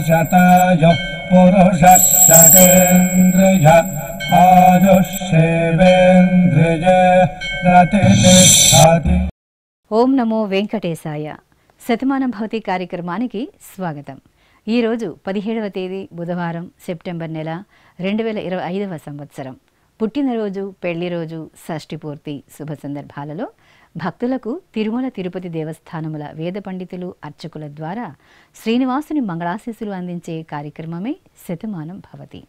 शतायुः पुरुषः शतेन्द्रिय आयुष्येवेन्द्रिये प्रतिष्ठति। ఓం నమో వెంకటేశాయ. శతమానం భవతి కార్యక్రమానికి స్వాగతం. ఈరోజు 17వ తేదీ బుధవారం, సెప్టెంబర్ నెల 2025వ సంవత్సరం. పుట్టినరోజు, పెళ్లిరోజు, షష్ఠి పూర్తి శుభ సందర్భాలలో భక్తులకు తిరుమల తిరుపతి దేవస్థానముల వేద పండితులు, అర్చకుల ద్వారా శ్రీనివాసుని మంగళాశీస్సులు అందించే కార్యక్రమమే శతమానం భవతి.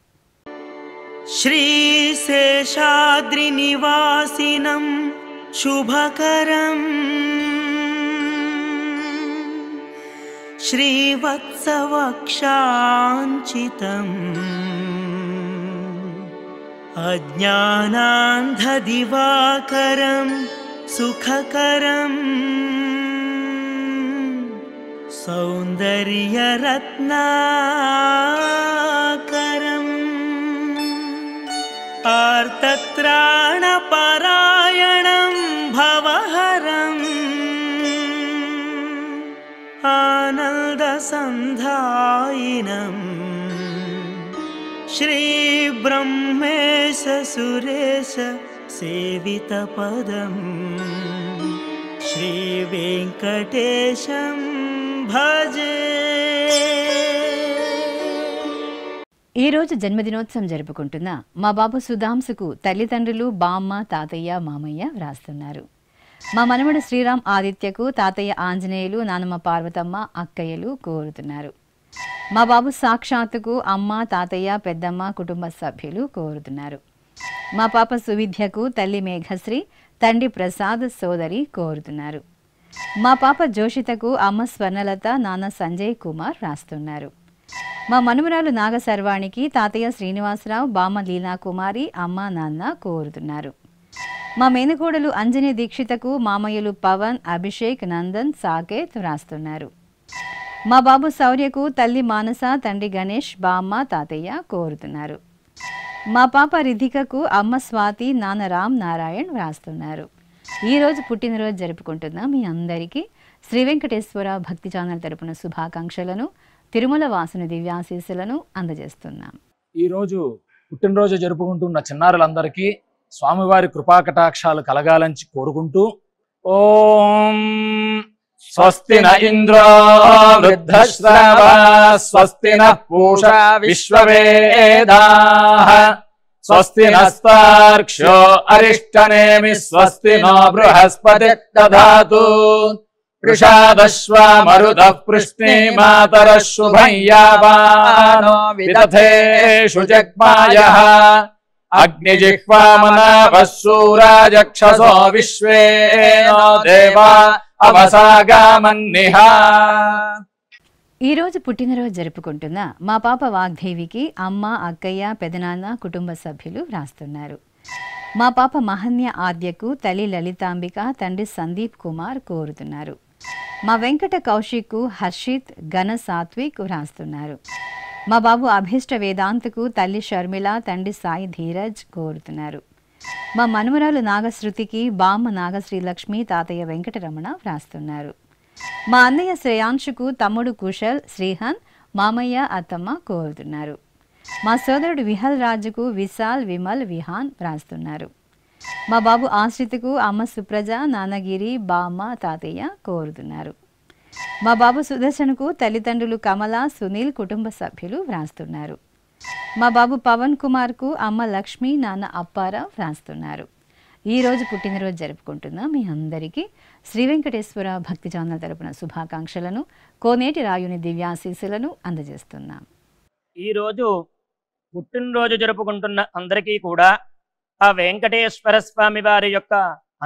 శ్రీశేషాద్రి నివాసినం శుభకరం శ్రీవత్సవక్షాంచితం అజ్ఞానాంధదివాకరం సుఖకరం సౌందర్యరత్నాకరం ఆర్తత్రాణపరాయణం భవహరం ఆనందసంధాయినం శ్రీబ్రహ్మేశ సురేశ సేవితపదం శ్రీవేంకటేశం భజే. ఈరోజు జన్మదినోత్సవం జరుపుకుంటున్న మా బాబు సుధాంశుకు తల్లిదండ్రులు, బామ్మ, తాతయ్య, మామయ్య వ్రాస్తున్నారు. మా మనవడు శ్రీరామ్ ఆదిత్యకు తాతయ్య ఆంజనేయులు, నానమ్మ పార్వతమ్మ, అక్కయ్యలు కోరుతున్నారు. మా బాబు సాక్షాత్తుకు అమ్మ, తాతయ్య, పెద్దమ్మ, కుటుంబ సభ్యులు కోరుతున్నారు. మా పాప సువిద్యకు తల్లి మేఘశ్రీ, తండ్రి ప్రసాద్, సోదరి కోరుతున్నారు. మా పాప జోషితకు అమ్మ స్వర్ణలత, నాన్న సంజయ్ కుమార్ రాస్తున్నారు. మా మనుమరాలు నాగసర్వాణికి తాతయ్య శ్రీనివాసరావు, బామ్మ లీలాకుమారి, అమ్మ, నాన్న కోరుతున్నారు. మా మేనకోడలు అంజనీ దీక్షితకు మామయ్యలు పవన్, అభిషేక్, నందన్, సాకేత్ వ్రాస్తున్నారు. మా బాబు శౌర్యకు తల్లి మానస, తండ్రి గణేష్, బామ్మ, తాతయ్య కోరుతున్నారు. మా పాప రిధికకు అమ్మ స్వాతి, నాన్న రామ్ నారాయణ్ వ్రాస్తున్నారు. ఈరోజు పుట్టినరోజు జరుపుకుంటున్న మీ అందరికీ శ్రీ వెంకటేశ్వర భక్తి ఛానల్ తరపున శుభాకాంక్షలను, తిరుమల వాసుని దివ్యాశీస్సులను అందజేస్తున్నాం. ఈరోజు పుట్టినరోజు జరుపుకుంటున్న చిన్నారులందరికీ స్వామివారి కృపాకటాక్షాలు కలగాలని కోరుకుంటూ, ఓం స్వస్తి న ఇంద్రో వృద్ధశ్రవ స్వస్తి న పూషా విశ్వవేదాః స్వస్తి నస్తార్క్ష్యో అరిష్టనేమి స్వస్తి నో బృహస్పతి దధాతు వృషాదశ్వా మరుతః పృష్ణే మాతరః శుభం యావానో విదథేషు జగ్మాయః అగ్నిజిహ్వామనాభः శూరాజక్షసో విశ్వేనో దేవా అవసాగామన్నిహ. ఈరోజు పుట్టినరోజు జరుపుకుంటున్న మా పాప వాగ్దేవికి అమ్మ, అక్కయ్య, పెదనాన్న, కుటుంబ సభ్యులు వ్రాస్తున్నారు. మా పాప మహన్య ఆద్యకు తల్లి లలితాంబిక, తండ్రి సందీప్ కుమార్ కోరుతున్నారు. మా వెంకట కౌశిక్కు హర్షిత్, ఘన సాత్విక్ వ్రాస్తున్నారు. మా బాబు అభిష్ట వేదాంత్కు తల్లి షర్మిల, తండ్రి సాయి ధీరజ్ కోరుతున్నారు. మా మనుమరాలు నాగశృతికి బామ్మ నాగశ్రీలక్ష్మి, తాతయ్య వెంకటరమణ వ్రాస్తున్నారు. మా అన్నయ్య శ్రేయాంశుకు తమ్ముడు కుశల్, శ్రీహన్, మామయ్య, అత్తమ్మ కోరుతున్నారు. మా సోదరుడు విహల్ రాజుకు విశాల్, విమల్, విహాన్ వ్రాస్తున్నారు. మా బాబు ఆశ్రితకు అమ్మ సుప్రజ, నాన్నగిరి, బామ్మ, తాతయ్య కోరుతున్నారు. మా బాబు సుదర్శన్కు తల్లిదండ్రులు కమల, సునీల్, కుటుంబ సభ్యులు వ్రాస్తున్నారు. మా బాబు పవన్ కుమార్కు అమ్మ లక్ష్మి, నాన్న అప్పారావు వ్రాస్తున్నారు. ఈరోజు పుట్టినరోజు జరుపుకుంటున్న మీ అందరికీ శ్రీ వెంకటేశ్వర భక్తి ఛానల్ తరపున శుభాకాంక్షలను, కోనేటి రాయుని దివ్యాశీస్సులను అందజేస్తున్నాం. ఈరోజు పుట్టినరోజు జరుపుకుంటున్న అందరికీ కూడా ఆ వెంకటేశ్వర స్వామి వారి యొక్క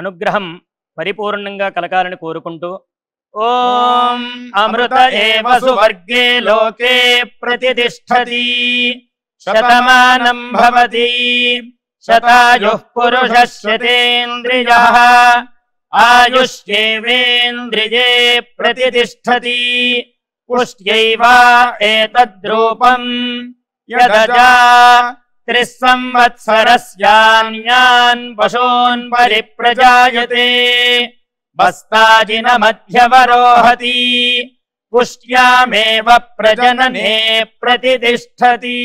అనుగ్రహం పరిపూర్ణంగా కలగాలని కోరుకుంటూ, ఓం అమృత ఏవ సువర్గే లోకే ప్రతిష్ఠతి శతమానం భవతి శతాయుః పురుషः శతేంద్రియః ఆయుష్యేవేంద్రియే ప్రతిష్ఠతి పుష్ట్యైవ ఏతద్రూపం యదజా త్రిస్సంవత్సరస్యాన్యాన్ పశూన్ పరిప్రజాయతే బస్తాజిన మధ్యవరోహతి పుష్ట్యామేవ ప్రజననే ప్రతిష్టతి.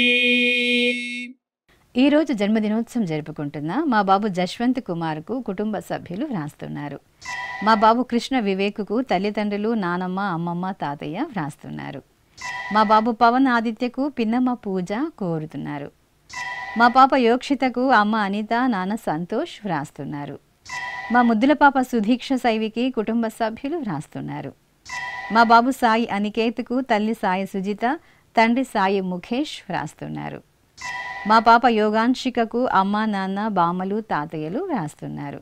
ఈ రోజు జన్మదినోత్సవం జరుపుకుంటున్న మా బాబు జశ్వంత్ కుమార్కు కుటుంబ సభ్యులు వ్రాస్తున్నారు. మా బాబు కృష్ణ వివేకుకు తల్లిదండ్రులు నానమ్మ అమ్మమ్మ తాతయ్య వ్రాస్తున్నారు. మా బాబు పవన్ ఆదిత్యకు పిన్నమ్మ పూజ కోరుతున్నారు. మా పాప యోక్షితకు అమ్మ అనిత నాన్న సంతోష్ వ్రాస్తున్నారు. మా ముద్దుల పాప సుధీక్ష శైవికి కుటుంబ సభ్యులు వ్రాస్తున్నారు. మా బాబు సాయి అనికేత్కు తల్లి సాయి సుజిత తండ్రి సాయి ముఖేష్ వ్రాస్తున్నారు. మా పాప యోగాంశికకు అమ్మ నాన్న బామ్మలు తాతయ్యలు వ్రాస్తున్నారు.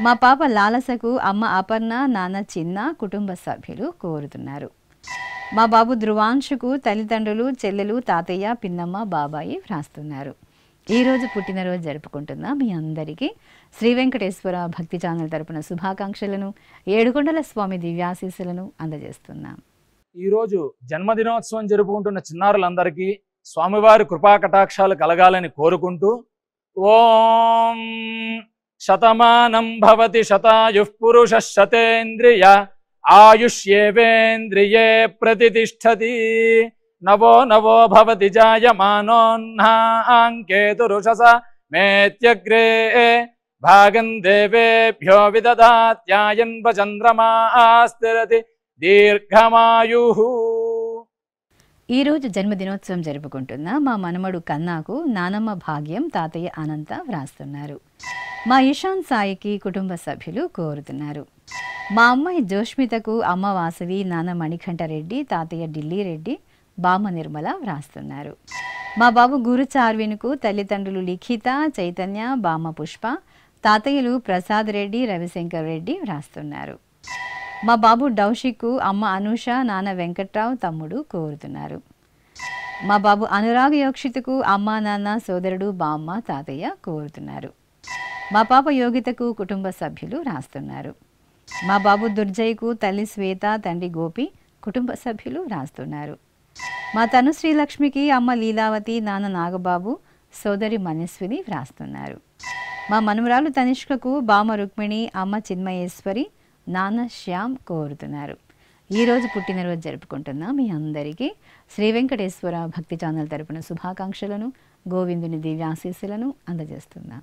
మా పాప లాలసకు అమ్మ అపర్ణ నాన్న చిన్న కుటుంబ సభ్యులు కోరుతున్నారు. మా బాబు ధ్రువాంశుకు తల్లిదండ్రులు చెల్లెలు తాతయ్య పిన్నమ్మ బాబాయి వ్రాస్తున్నారు. ఈరోజు పుట్టినరోజు జరుపుకుంటున్న మీ అందరికీ శ్రీ వెంకటేశ్వర భక్తి ఛానల్ తరపున శుభాకాంక్షలను ఏడుకొండల స్వామి దివ్యాశీస్సులను అందజేస్తున్నాం. ఈరోజు జన్మదినోత్సవం జరుపుకుంటున్న చిన్నారులందరికీ స్వామివారి కృపా కటాక్షాలు కలగాలని కోరుకుంటూ ఓం శతమానం భవతి శతాయుః పురుషః శతేంద్రియ ఆయుష్యేవేంద్రియే ప్రతిష్టతి నవో నవో భవతి జాయమానోన్హాంకేతురుషస మేత్యగ్రే భాగం దేవేభ్యో విదదాత్యాయన్వ చంద్రమాస్థిరతి దీర్ఘమాయుః. ఈరోజు జన్మదినోత్సవం జరుపుకుంటున్న మా మనమడు కన్నాకు నానమ్మ భాగ్యం తాతయ్య అనంత వ్రాస్తున్నారు. మా ఇషాన్ సాయికి కుటుంబ సభ్యులు కోరుతున్నారు. మా అమ్మాయి జోష్మితకు అమ్మ వాసవి నాన్న మణికంఠరెడ్డి తాతయ్య ఢిల్లీ రెడ్డి బామ్మ నిర్మల వ్రాస్తున్నారు. మా బాబు గురు చార్విన్కు తల్లిదండ్రులు లిఖిత చైతన్య బామ్మ పుష్ప తాతయ్యలు ప్రసాద్ రెడ్డి రవిశంకర్ రెడ్డి వ్రాస్తున్నారు. మా బాబు డౌషిక్కు అమ్మ అనూష నాన్న వెంకట్రావు తమ్ముడు కోరుతున్నారు. మా బాబు అనురాగ్ యోక్షిత్కు అమ్మ నాన్న సోదరుడు బామ్మ తాతయ్య కోరుతున్నారు. మా పాప యోగితకు కుటుంబ సభ్యులు రాస్తున్నారు. మా బాబు దుర్జయ్కు తల్లి శ్వేత తండ్రి గోపి కుటుంబ సభ్యులు రాస్తున్నారు. మా తనుశ్రీ లక్ష్మికి అమ్మ లీలావతి నాన్న నాగబాబు సోదరి మనస్విని వ్రాస్తున్నారు. మా మనుమరాలు తనిష్కకు బామ్మ రుక్మిణి అమ్మ చిన్మయేశ్వరి నాన్న శ్యామ్ కోరుతున్నారు. ఈరోజు పుట్టినరోజు జరుపుకుంటున్న మీ అందరికీ శ్రీ వెంకటేశ్వర భక్తి ఛానల్ తరపున శుభాకాంక్షలను గోవిందుని దివ్యాశీస్సులను అందజేస్తున్నాం.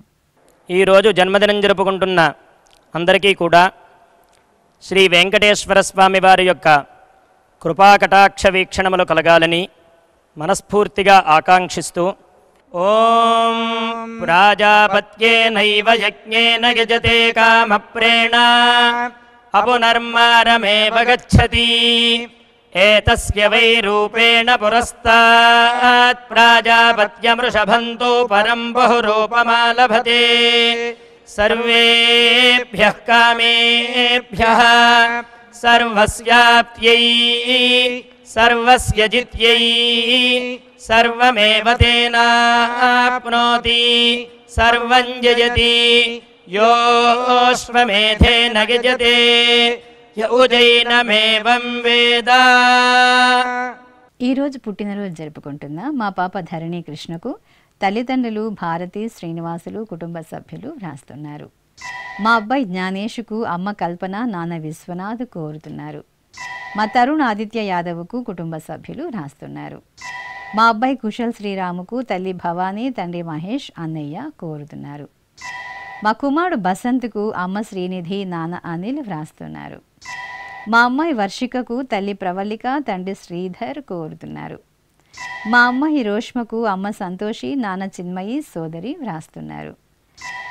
ఈరోజు జన్మదినం జరుపుకుంటున్న అందరికీ కూడా శ్రీ వెంకటేశ్వర స్వామి వారి యొక్క కృపాకటాక్ష వీక్షణములు కలగాలని మనస్ఫూర్తిగా ఆకాంక్షిస్తూ ఓం ప్రాజాపత్యేనైవ యజ్ఞేన యజతే కామప్రేణ అపునర్మారమేవ గచ్చతి ఏతస్య వై రూపేణ పురస్తాత్ ప్రాజాపత్యమృషభంతో పరం బహురూపమాలభతే సర్వేభ్యః కామేభ్యః సర్వస్యాప్త్యై సర్వస్య జిత్యై సర్వమేవ తేనాప్నోతి సర్వం జయతి యోశ్వమేధేన గజతే యౌజైనమేవం వేద. ఈరోజు పుట్టినరోజు జరుపుకుంటున్న మా పాప ధరణి కృష్ణకు తల్లిదండ్రులు భారతి శ్రీనివాసులు కుటుంబ సభ్యులు వ్రాస్తున్నారు. మా అబ్బాయి జ్ఞానేషుకు అమ్మ కల్పన నాన్న విశ్వనాథ్ కోరుతున్నారు. మా తరుణ్ ఆదిత్య యాదవ్కు కుటుంబ సభ్యులు రాస్తున్నారు. మా అబ్బాయి కుశల్ శ్రీరాముకు తల్లి భవానీ తండ్రి మహేష్ అన్నయ్య కోరుతున్నారు. మా కుమారుడు బసంత్కు అమ్మ శ్రీనిధి నాన్న అనిల్ వ్రాస్తున్నారు. మా అమ్మాయి వర్షికకు తల్లి ప్రవళిక తండ్రి శ్రీధర్ కోరుతున్నారు. మా అమ్మాయి రోష్మకు అమ్మ సంతోషి నాన్న చిన్మయి సోదరి వ్రాస్తున్నారు.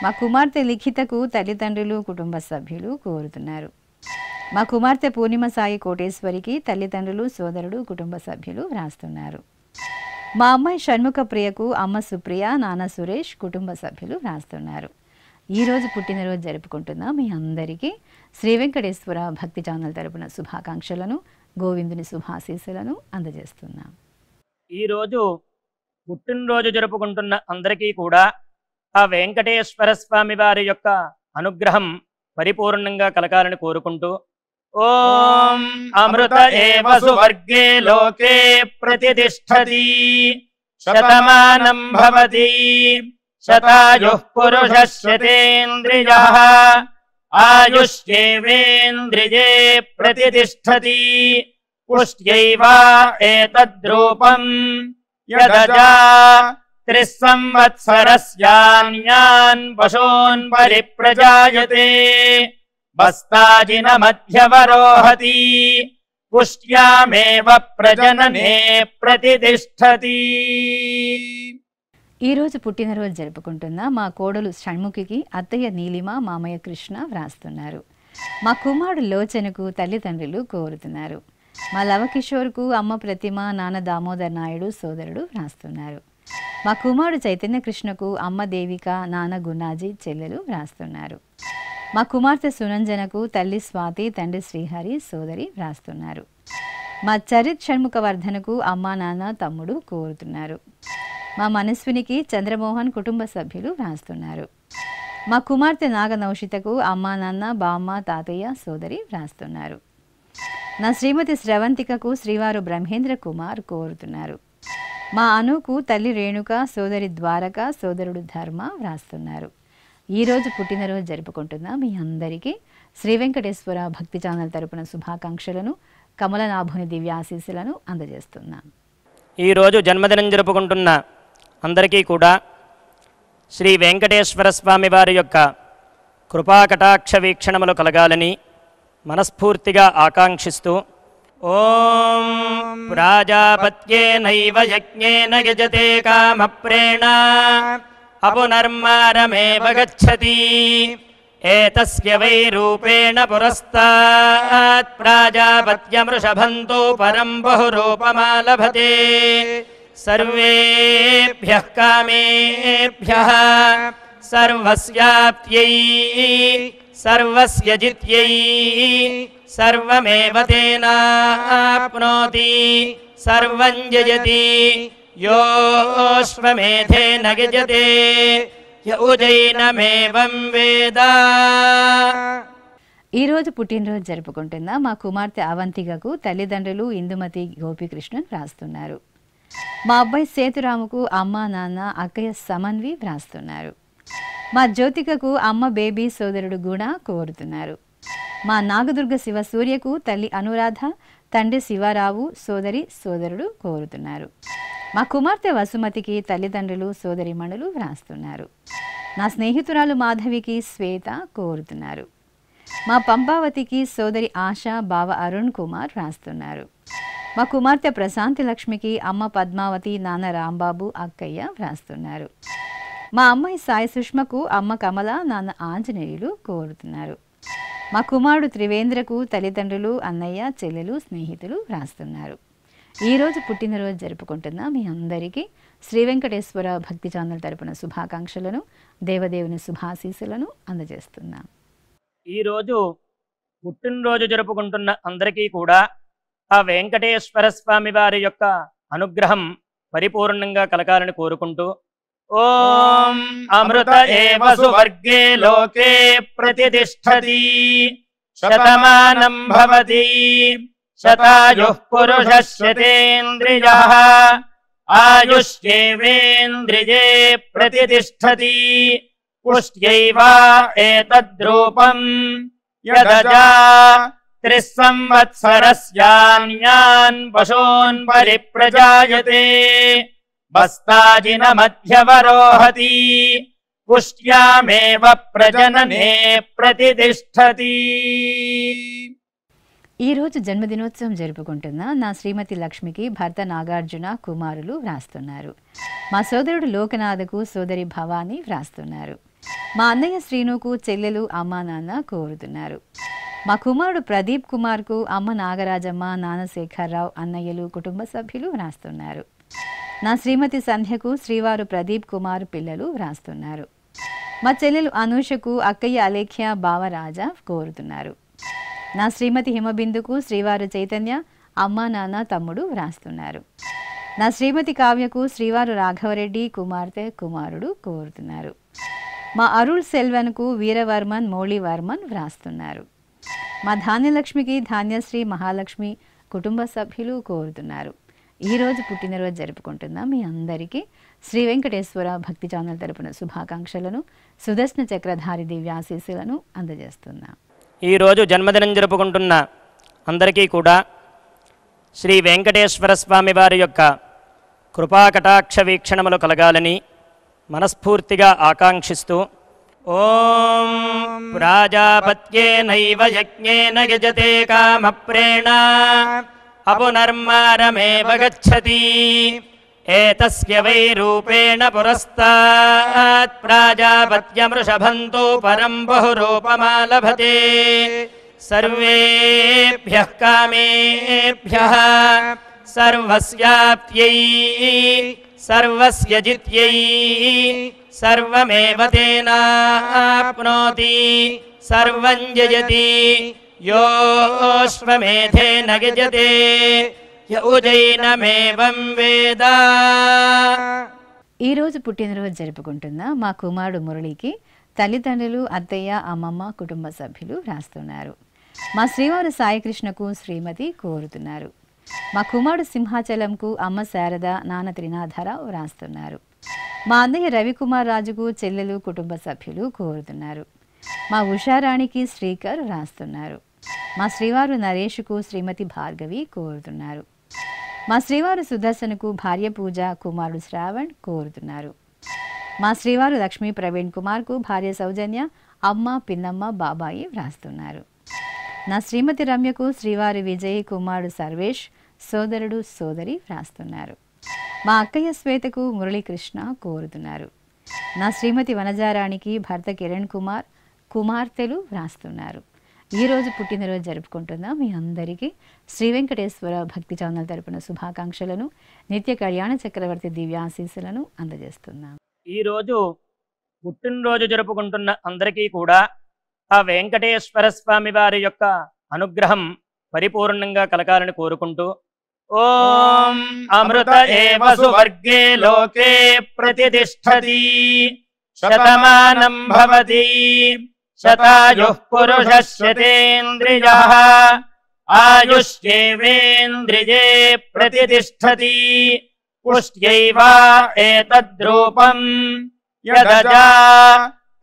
మా కుమార్తె లిఖితకు తల్లిదండ్రులు కుటుంబ సభ్యులు కోరుతున్నారు. మా కుమార్తె పూర్ణిమ సాయి కోటేశ్వరికి తల్లిదండ్రులు సోదరుడు కుటుంబ సభ్యులు వ్రాస్తున్నారు. మా అమ్మాయి షణ్ముఖ ప్రియకు అమ్మ సుప్రియ నాన్న సురేష్ కుటుంబ సభ్యులు వ్రాస్తున్నారు. ఈరోజు పుట్టినరోజు జరుపుకుంటున్న మీ అందరికీ శ్రీ వెంకటేశ్వర భక్తి ఛానల్ తరపున శుభాకాంక్షలను గోవిందుని శుభాశీస్సులను అందజేస్తున్నాం. ఈరోజు పుట్టినరోజు జరుపుకుంటున్న అందరికీ కూడా ఆ వెంకటేశ్వర స్వామి వారి యొక్క అనుగ్రహం పరిపూర్ణంగా కలగాలని కోరుకుంటూ ఓం అమృత ఏవ సువర్గే లోకే ప్రతిష్టతి శతమానం భవతి శతాయుః పురుషః శతేంద్రియః ఆయుష్యేవేంద్రియే ప్రతిష్టతి పుష్ట్యైవ ఏతద్రూపం యదజా 3 సంవత్సరస్యాన్యాన్ పశూన్ పరిప్రజాయతే బస్తాజినమధ్యవరోహతి పుష్ట్యామేవ ప్రజననే ప్రతిష్ఠతి. ఈరోజు పుట్టినరోజు జరుపుకుంటున్న మా కోడలు షణ్ముఖికి అత్తయ్య నీలిమ, మామయ్య కృష్ణ వ్రాస్తున్నారు. మా కుమారుడు లోచనకు తల్లిదండ్రులు కోరుతున్నారు. మా లవకిషోర్కు అమ్మ ప్రతిమ, నాన్న దామోదర్ నాయుడు సోదరుడు వ్రాస్తున్నారు. మా కుమారుడు చైతన్య కృష్ణకు అమ్మ దేవిక, నాన్న గున్నాజీ చెల్లెలు వ్రాస్తున్నారు. మా కుమార్తె సునంజనకు తల్లి స్వాతి, తండ్రి శ్రీహరి సోదరి వ్రాస్తున్నారు. మా చరిత్ షణ్ముఖవర్ధనకు అమ్మ, నాన్న తమ్ముడు కోరుతున్నారు. మా మనస్వినికి చంద్రమోహన్ కుటుంబ సభ్యులు వ్రాస్తున్నారు. మా కుమార్తె నాగనౌషితకు అమ్మ, నాన్న, బామ్మ, తాతయ్య సోదరి వ్రాస్తున్నారు. నా శ్రీమతి స్రవంతికకు శ్రీవారు బ్రహ్మేంద్ర కుమార్ కోరుతున్నారు. మా అనుకు తల్లి రేణుక, సోదరి ద్వారక, సోదరుడు ధర్మ వ్రాస్తున్నారు. ఈరోజు పుట్టినరోజు జరుపుకుంటున్న మీ అందరికీ శ్రీ వెంకటేశ్వర భక్తి ఛానల్ తరపున శుభాకాంక్షలను, కమలనాభుని దివ్యాశీస్సులను అందజేస్తున్నాం. ఈరోజు జన్మదినం జరుపుకుంటున్న అందరికీ కూడా శ్రీ వెంకటేశ్వర స్వామి వారి యొక్క కృపాకటాక్ష వీక్షణములు కలగాలని మనస్ఫూర్తిగా ఆకాంక్షిస్తూ ఓం ప్రాజాపత్యేనైవ యజ్ఞేన యజతే కామప్రేణ అపునర్మారమేవ గచ్చతి ఏతస్య వై రూపేణ పురస్తాత్ ప్రాజాపత్యమృషభంతో పరం బహురూపమాలభతే సర్వేభ్యః కామేభ్యః సర్వస్యాప్త్యై సర్వస్య జిత్యై సర్వమేవ తేనాప్నోతి సర్వం జయతి యోశ్వమేధేన గజతే యౌజైనమేవం వేద. ఈరోజు పుట్టినరోజు జరుపుకుంటున్న మా కుమార్తె అవంతికకు తల్లిదండ్రులు ఇందుమతి, గోపికృష్ణన్ వ్రాస్తున్నారు. మా అబ్బాయి సేతురాముకు అమ్మ, నాన్న, అక్కయ్య సమన్వి వ్రాస్తున్నారు. మా జ్యోతికకు అమ్మ బేబీ, సోదరుడు గుణ కోరుతున్నారు. మా నాగదుర్గ శివ సూర్యకు తల్లి అనురాధ, తండ్రి శివరావు, సోదరుడు కోరుతున్నారు. మా కుమార్తె వసుమతికి తల్లిదండ్రులు, సోదరిమణులు వ్రాస్తున్నారు. నా స్నేహితురాలు మాధవికి శ్వేత కోరుతున్నారు. మా పంపావతికి సోదరి ఆశ, బావ అరుణ్ కుమార్ వ్రాస్తున్నారు. మా కుమార్తె ప్రశాంతి లక్ష్మికి అమ్మ పద్మావతి, నాన్న రాంబాబు, అక్కయ్య వ్రాస్తున్నారు. మా అమ్మాయి సాయి సుష్మకు అమ్మ కమల, నాన్న ఆంజనేయులు కోరుతున్నారు. మా కుమారుడు త్రివేంద్రకు తల్లిదండ్రులు, అన్నయ్య, చెల్లెలు, స్నేహితులు వ్రాస్తున్నారు. ఈరోజు పుట్టినరోజు జరుపుకుంటున్న మీ అందరికీ శ్రీ వెంకటేశ్వర భక్తి ఛానల్ తరపున శుభాకాంక్షలను, దేవదేవుని శుభాశీస్సులను అందజేస్తున్నాం. ఈరోజు పుట్టినరోజు జరుపుకుంటున్న అందరికీ కూడా ఆ వెంకటేశ్వర స్వామి వారి యొక్క అనుగ్రహం పరిపూర్ణంగా కలగాలని కోరుకుంటూ ఓం అమృత ఏవ సువర్గే లోకే ప్రతిష్ఠతి శతమానం భవతి శతాయుః పురుషः శతేంద్రియః ఆయుష్యేవేంద్రియే ప్రతిష్ఠతి పుష్ట్యైవ ఏతద్రూపం యదజా 3 సంవత్సరస్యాన్యాన్ పశూన్ పరిప్రజాయతే బస్తాజినమధ్యవరోహతి పుష్ట్యామేవ ప్రజననే ప్రతిష్ఠతి. ఈరోజు జన్మదినోత్సవం జరుపుకుంటున్న నా శ్రీమతి లక్ష్మికి భర్త నాగార్జున, కుమారులు వ్రాస్తున్నారు. మా సోదరుడు లోకనాథకు సోదరి భవాని వ్రాస్తున్నారు. మా అన్నయ్య శ్రీనుకు చెల్లెలు, అమ్మ, నాన్న కోరుతున్నారు. మా కుమారుడు ప్రదీప్ కుమార్కు అమ్మ నాగరాజమ్మ, నాన్న శేఖర్రావు, అన్నయ్యలు, కుటుంబ సభ్యులు వ్రాస్తున్నారు. నా శ్రీమతి సంధ్యకు శ్రీవారు ప్రదీప్ కుమార్ పిల్లలు వ్రాస్తున్నారు. మా చెల్లెలు అనూషకు అక్కయ్య అలేఖ్య, బావ రాజా కోరుతున్నారు. నా శ్రీమతి హిమబిందుకు శ్రీవారు చైతన్య, అమ్మ, నాన్న, తమ్ముడు వ్రాస్తున్నారు. నా శ్రీమతి కావ్యకు శ్రీవారు రాఘవరెడ్డి, కుమార్తె, కుమారుడు కోరుతున్నారు. మా అరుళ్ సెల్వన్కు వీరవర్మన్, మౌళివర్మన్ వ్రాస్తున్నారు. మా ధాన్యలక్ష్మికి ధాన్యశ్రీ, మహాలక్ష్మి, కుటుంబ సభ్యులు కోరుతున్నారు. ఈరోజు పుట్టినరోజు జరుపుకుంటున్న మీ అందరికీ శ్రీ వెంకటేశ్వర భక్తి ఛానల్ తరపున శుభాకాంక్షలను, సుదర్శన చక్రధారి దివ్యాశీస్సులను అందజేస్తున్నాం. ఈరోజు జన్మదినం జరుపుకుంటున్న అందరికీ కూడా శ్రీ వెంకటేశ్వర స్వామి వారి యొక్క కృపాకటాక్ష వీక్షణములు కలగాలని మనస్ఫూర్తిగా ఆకాంక్షిస్తూ ఓం ప్రాజాపత్యేనైవ యజ్ఞేన యజతే కామప్రేణ అపునర్మారమేవ గచ్చతి ఏతస్య వై రూపేణ పురస్తాత్ ప్రాజాపత్యమృషభంతో పరం బహురూపమాలభతే సర్వేభ్యః కామేభ్యః సర్వస్యాప్త్యై సర్వస్య జిత్యై సర్వమేవ తేనాప్నోతి సర్వం జయతి యోశ్వమేధేన యజతే యౌజైనమేవం వేద. ఈరోజు పుట్టినరోజు జరుపుకుంటున్న మా కుమారుడు మురళికి తల్లిదండ్రులు, అత్తయ్య, అమ్మమ్మ, కుటుంబ సభ్యులు రాస్తున్నారు. మా శ్రీవారు సాయికృష్ణకు శ్రీమతి కోరుతున్నారు. మా కుమారుడు సింహాచలంకు అమ్మ శారద, నాన్న త్రినాథరావు రాస్తున్నారు. మా అన్నయ్య రవికుమార్ రాజుకు చెల్లెలు, కుటుంబ సభ్యులు కోరుతున్నారు. మా ఉషారాణికి శ్రీకర్ రాస్తున్నారు. మా శ్రీవారు నరేష్కు శ్రీమతి భార్గవి కోరుతున్నారు. మా శ్రీవారు సుదర్శన్కు భార్య పూజ, కుమారుడు శ్రావణ్ కోరుతున్నారు. మా శ్రీవారు లక్ష్మీ ప్రవీణ్ కుమార్కు భార్య సౌజన్య, అమ్మ, పిన్నమ్మ, బాబాయి వ్రాస్తున్నారు. నా శ్రీమతి రమ్యకు శ్రీవారి విజయ్, కుమారుడు సర్వేష్, సోదరుడు, సోదరి వ్రాస్తున్నారు. మా అక్కయ్య శ్వేతకు మురళీకృష్ణ కోరుతున్నారు. నా శ్రీమతి వనజారానికి భర్త కిరణ్ కుమార్, కుమార్తెలు వ్రాస్తున్నారు. ఈరోజు పుట్టినరోజు జరుపుకుంటున్న మీ అందరికీ శ్రీ వెంకటేశ్వర భక్తి ఛానల్ తరపున శుభాకాంక్షలను, నిత్య కళ్యాణ చక్రవర్తి దివ్యాశీస్సులను అందజేస్తున్నాం. ఈరోజు పుట్టినరోజు జరుపుకుంటున్న అందరికీ కూడా ఆ వెంకటేశ్వర స్వామి వారి యొక్క అనుగ్రహం పరిపూర్ణంగా కలగాలని కోరుకుంటూ ఓం అమృత ఏవ సువర్గే లోకే ప్రతిష్ఠతి శతమానం భవతి శతాయుః పురుషః శతేంద్రియః ఆయుష్యేవేంద్రియే ప్రతిష్ఠతి పుష్ట్యైవ ఏతద్రూపం యదజా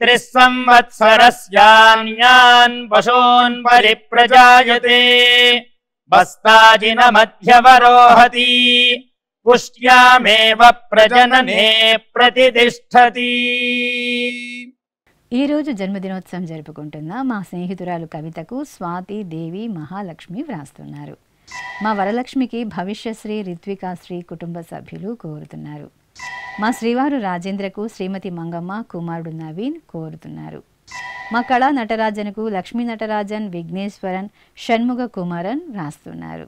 త్రిస్సంవత్సరస్యాన్యాన్ పశూన్ పరిప్రజాయతే బస్తాజిన మధ్యవరోహతి పుష్ట్యామేవ ప్రజననే ప్రతిష్ఠతి. ఈరోజు జన్మదినోత్సవం జరుపుకుంటున్న మా స్నేహితురాలు కవితకు స్వాతి, దేవి, మహాలక్ష్మి వ్రాస్తున్నారు. మా వరలక్ష్మికి భవిష్యశ్రీ, రిత్వికాశ్రీ కుటుంబ సభ్యులు కోరుతున్నారు. మా శ్రీవారు రాజేంద్రకు శ్రీమతి మంగమ్మ, కుమారుడు నవీన్ కోరుతున్నారు. మా కళా నటరాజన్కు లక్ష్మీ నటరాజన్, విఘ్నేశ్వరన్, షణ్ముగ కుమారన్ వ్రాస్తున్నారు.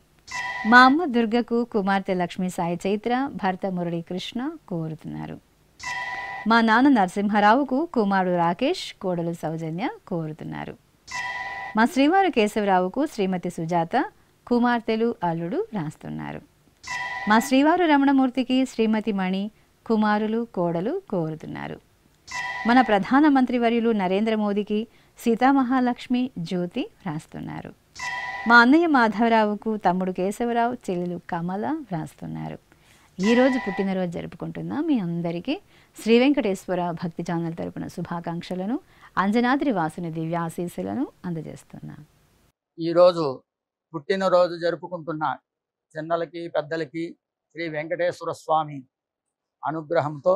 మా అమ్మ దుర్గకు కుమార్తె లక్ష్మీ సాయి చైత్ర, భర్త మురళీకృష్ణ కోరుతున్నారు. మా నాన్న నరసింహారావుకు కుమారుడు రాకేష్, కోడలు సౌజన్య కోరుతున్నారు. మా శ్రీవారు కేశవరావుకు శ్రీమతి సుజాత, కుమార్తెలు, అల్లుడు రాస్తున్నారు. మా శ్రీవారు రమణమూర్తికి శ్రీమతి మణి, కుమారులు, కోడలు కోరుతున్నారు. మన ప్రధానమంత్రి వర్యులు నరేంద్ర మోదీకి సీతామహాలక్ష్మి, జ్యోతి వ్రాస్తున్నారు. మా అన్నయ్య మాధవరావుకు తమ్ముడు కేశవరావు, చెల్లెలు కమల వ్రాస్తున్నారు. ఈరోజు పుట్టినరోజు జరుపుకుంటున్న మీ అందరికీ శ్రీ వెంకటేశ్వర భక్తి ఛానల్ తరపున శుభాకాంక్షలను, అంజనాద్రి వాసుని దివ్యాశీస్సులను అందజేస్తున్నాం. ఈరోజు పుట్టినరోజు జరుపుకుంటున్న చిన్నలకి, పెద్దలకి శ్రీ వెంకటేశ్వర స్వామి అనుగ్రహంతో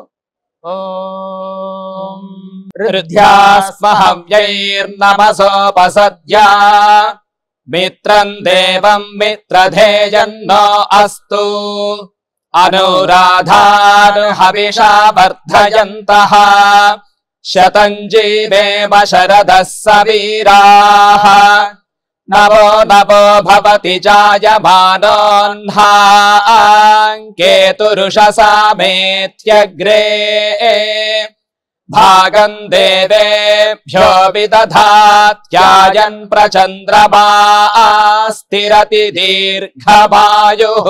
ఓం హృద్యాస్మహవ్యైర్నమసోపసద్యా మిత్రం దేవం మిత్రధేయన్నో అస్తు అనురాధాన్ హవిషా వర్ధయంతః శతం జీవేమ శరదః సవీరాః నవో నవో భవతి జాయమానోన్హాం కేతురుషసామేత్యగ్రే భాగం దేవేభ్యో విదధాత్యాయన్ ప్రచంద్రమా స్థిరతి దీర్ఘమాయుః.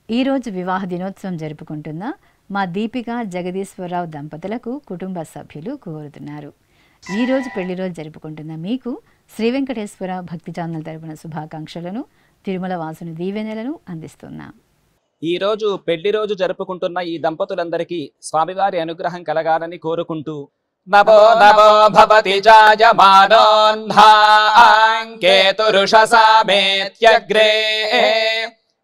ఈరోజు వివాహ దినోత్సవం జరుపుకుంటున్న మా దీపిక, జగదీశ్వరరావు దంపతులకు కుటుంబ సభ్యులు కోరుతున్నారు. ఈరోజు పెళ్లి రోజు జరుపుకుంటున్న మీకు శ్రీ వెంకటేశ్వర భక్తి ఛానల్ తరపున శుభాకాంక్షలను, తిరుమల వాసుని దీవెనలను అందిస్తున్నాం. ఈరోజు పెళ్లి రోజు జరుపుకుంటున్న ఈ దంపతులందరికీ స్వామివారి అనుగ్రహం కలగాలని కోరుకుంటూ नभो नभो भवति जायमानोऽह्नाङ्केतुरुषसा मेत्यग्रे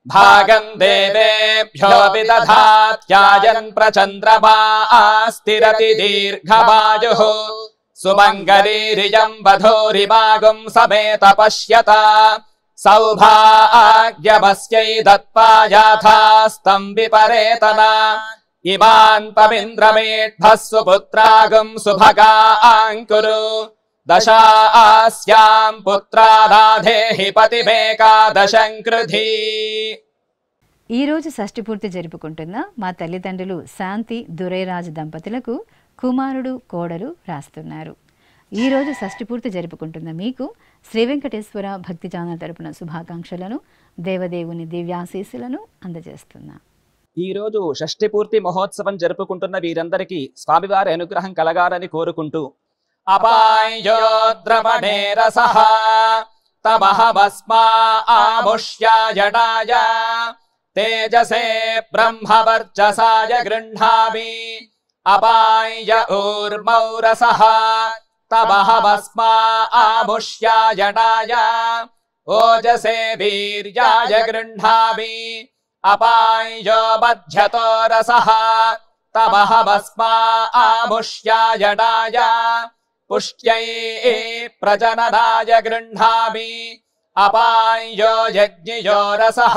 भागं देवेभ्यो विदधात्यायन् प्रचन्द्रमा स्थिरति दीर्घमायुः सुमङ्गलीरियं वधूरिमागुं समेत पश्यता सौभाग्यमस्यै दत्त्वा याथास्तं विपरेतना इमान् पविन्द्रमेढ्भः सुपुत्रागुं सुभगाङ्कुरु दशास्यां पुत्राराधेहि पतिमेकादशं कृधी। ఈ రోజు షష్ఠి పూర్తి జరుపుకుంటున్న మా తల్లిదండ్రులు శాంతి దురైరాజు దంపతులకు కుమారుడు కోడలు రాస్తున్నారు. ఈ రోజు షష్ఠి పూర్తి జరుపుకుంటున్న మీకు శ్రీ వెంకటేశ్వర భక్తి ఛానల్ తరపున శుభాకాంక్షలను దేవదేవుని దివ్యాశీస్సులను అందజేస్తున్నా. ఈ రోజు షష్ఠి పూర్తి మహోత్సవం జరుపుకుంటున్న వీరందరికీ స్వామివారి అనుగ్రహం కలగాలని కోరుకుంటూ అపాయోద్రవణే రసః తమహమస్మాముష్యాయణాయ తేజసే బ్రహ్మవర్చసాయ గృహ్ణామి అపాయ ఊర్మౌ రసః తమహమస్మాముష్యాయణాయ ఓజసే వీర్యాయ గృహ్ణామి అపాయో మధ్యతో రసః తమహమస్మాముష్యాయణాయ పుష్ట్యై ప్రజననాయ గృహ్ణామి అపాయో యజ్ఞయో రసః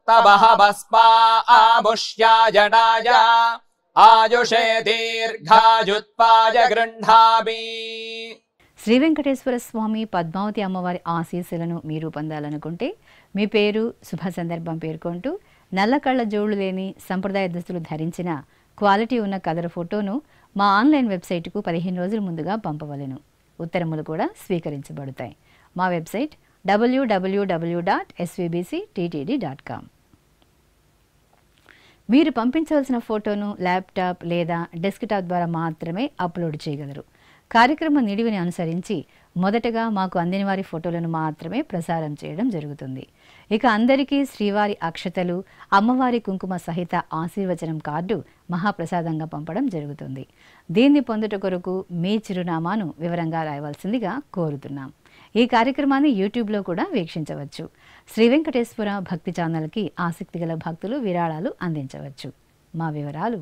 తమహమస్మాముష్యాయణాయ ఆయుషే దీర్ఘాయుత్వాయ గృహ్ణామి. శ్రీ వెంకటేశ్వర స్వామి పద్మావతి అమ్మవారి ఆశీస్సులను మీరు పొందాలనుకుంటే మీ పేరు శుభ సందర్భం పేర్కొంటూ నల్ల కళ్ళ జోళ్లు లేని సంప్రదాయ దుస్తులు ధరించిన క్వాలిటీ ఉన్న కలర్ ఫోటోను మా ఆన్లైన్ వెబ్సైట్కు 15 రోజుల ముందుగా పంపవలెను. ఉత్తరములు కూడా స్వీకరించబడతాయి. మా వెబ్సైట్ www.svbcttd.com. మీరు పంపించవలసిన ఫోటోను ల్యాప్టాప్ లేదా డెస్క్టాప్ ద్వారా మాత్రమే అప్లోడ్ చేయగలరు. కార్యక్రమ నిడివిని అనుసరించి మొదటగా మాకు అందిన వారి ఫోటోలను మాత్రమే ప్రసారం చేయడం జరుగుతుంది. ఇక అందరికీ శ్రీవారి అక్షతలు, అమ్మవారి కుంకుమ సహిత ఆశీర్వచనం కార్డు మహాప్రసాదంగా పంపడం జరుగుతుంది. దీన్ని పొందుట కొరకు మీ చిరునామాను వివరంగా రాయవలసిందిగా కోరుతున్నాం. ఈ కార్యక్రమాన్ని యూట్యూబ్లో కూడా వీక్షించవచ్చు. శ్రీ వెంకటేశ్వర భక్తి ఛానల్కి ఆసక్తి గల భక్తులు విరాళాలు అందించవచ్చు. మా వివరాలు